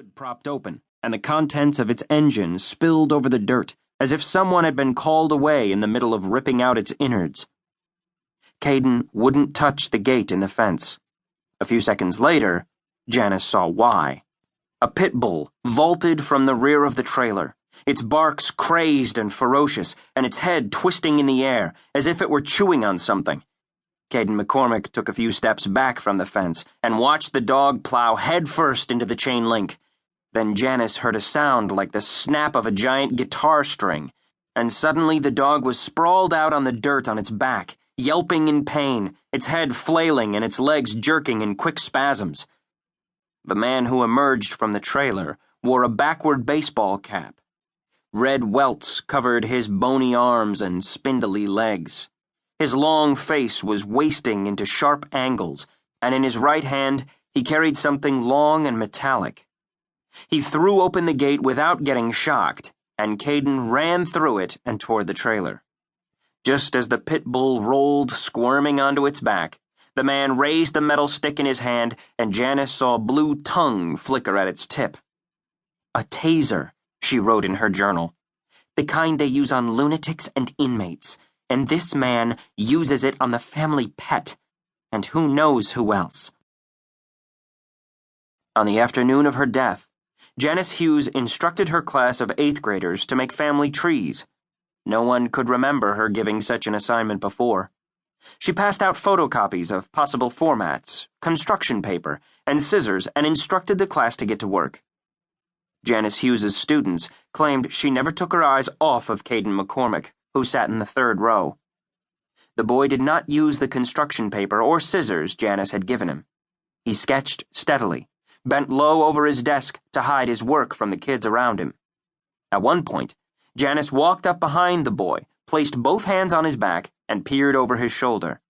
hood propped open, and the contents of its engine spilled over the dirt, as if someone had been called away in the middle of ripping out its innards. Caden wouldn't touch the gate in the fence. A few seconds later, Janice saw why. A pit bull vaulted from the rear of the trailer, its barks crazed and ferocious, and its head twisting in the air, as if it were chewing on something. Caden McCormick took a few steps back from the fence and watched the dog plow headfirst into the chain link. Then Janice heard a sound like the snap of a giant guitar string, and suddenly the dog was sprawled out on the dirt on its back, yelping in pain, its head flailing and its legs jerking in quick spasms. The man who emerged from the trailer wore a backward baseball cap. Red welts covered his bony arms and spindly legs. His long face was wasting into sharp angles, and in his right hand he carried something long and metallic. He threw open the gate without getting shocked, and Caden ran through it and toward the trailer. Just as the pit bull rolled squirming onto its back, the man raised the metal stick in his hand, and Janice saw a blue tongue flicker at its tip. "A taser," she wrote in her journal. "The kind they use on lunatics and inmates. And this man uses it on the family pet, and who knows who else." On the afternoon of her death, Janice Hughes instructed her class of 8th graders to make family trees. No one could remember her giving such an assignment before. She passed out photocopies of possible formats, construction paper, and scissors, and instructed the class to get to work. Janice Hughes's students claimed she never took her eyes off of Caden McCormick, who sat in the 3rd row. The boy did not use the construction paper or scissors Janice had given him. He sketched steadily, bent low over his desk to hide his work from the kids around him. At one point, Janice walked up behind the boy, placed both hands on his back, and peered over his shoulder.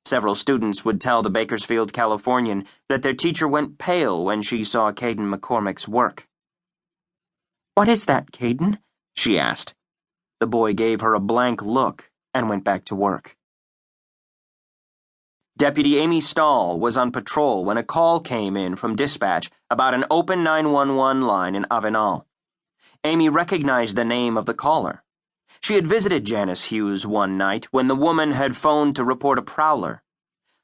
Several students would tell the Bakersfield Californian that their teacher went pale when she saw Caden McCormick's work. "What is that, Caden?" she asked. The boy gave her a blank look and went back to work. Deputy Amy Stahl was on patrol when a call came in from dispatch about an open 911 line in Avenal. Amy recognized the name of the caller. She had visited Janice Hughes one night when the woman had phoned to report a prowler.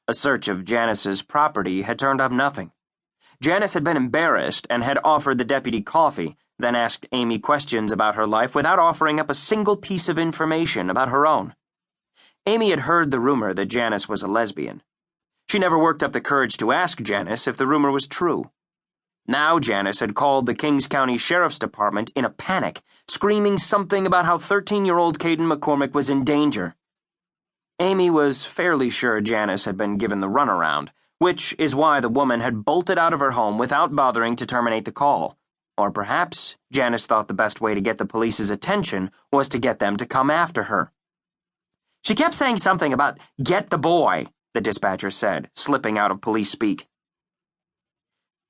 A search of Janice's property had turned up nothing. Janice had been embarrassed and had offered the deputy coffee, then asked Amy questions about her life without offering up a single piece of information about her own. Amy had heard the rumor that Janice was a lesbian. She never worked up the courage to ask Janice if the rumor was true. Now Janice had called the Kings County Sheriff's Department in a panic, screaming something about how 13-year-old Caden McCormick was in danger. Amy was fairly sure Janice had been given the runaround, which is why the woman had bolted out of her home without bothering to terminate the call. Or perhaps Janice thought the best way to get the police's attention was to get them to come after her. "She kept saying something about 'get the boy,'" the dispatcher said, slipping out of police speak.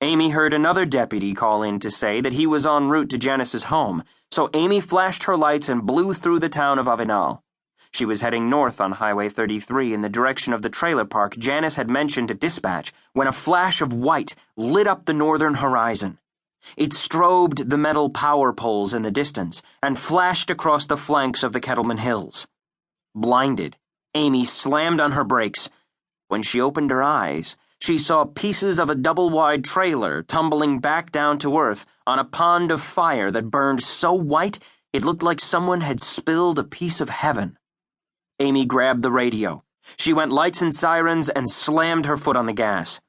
Amy heard another deputy call in to say that he was en route to Janice's home, so Amy flashed her lights and blew through the town of Avenal. She was heading north on Highway 33 in the direction of the trailer park Janice had mentioned to dispatch when a flash of white lit up the northern horizon. It strobed the metal power poles in the distance and flashed across the flanks of the Kettleman Hills. Blinded, Amy slammed on her brakes. When she opened her eyes, she saw pieces of a double-wide trailer tumbling back down to earth on a pond of fire that burned so white it looked like someone had spilled a piece of heaven. Amy grabbed the radio. She went lights and sirens and slammed her foot on the gas.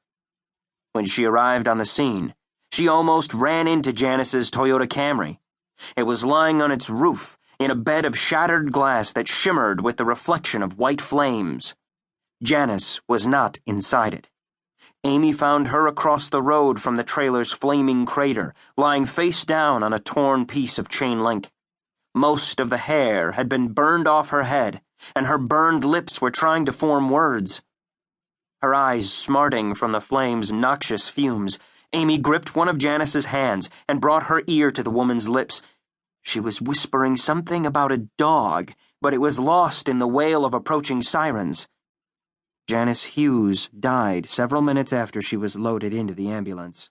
When she arrived on the scene, she almost ran into Janice's Toyota Camry. It was lying on its roof in a bed of shattered glass that shimmered with the reflection of white flames. Janice was not inside it. Amy found her across the road from the trailer's flaming crater, lying face down on a torn piece of chain link. Most of the hair had been burned off her head, and her burned lips were trying to form words. Her eyes smarting from the flame's noxious fumes, Amy gripped one of Janice's hands and brought her ear to the woman's lips. She was whispering something about a dog, but it was lost in the wail of approaching sirens. Janice Hughes died several minutes after she was loaded into the ambulance.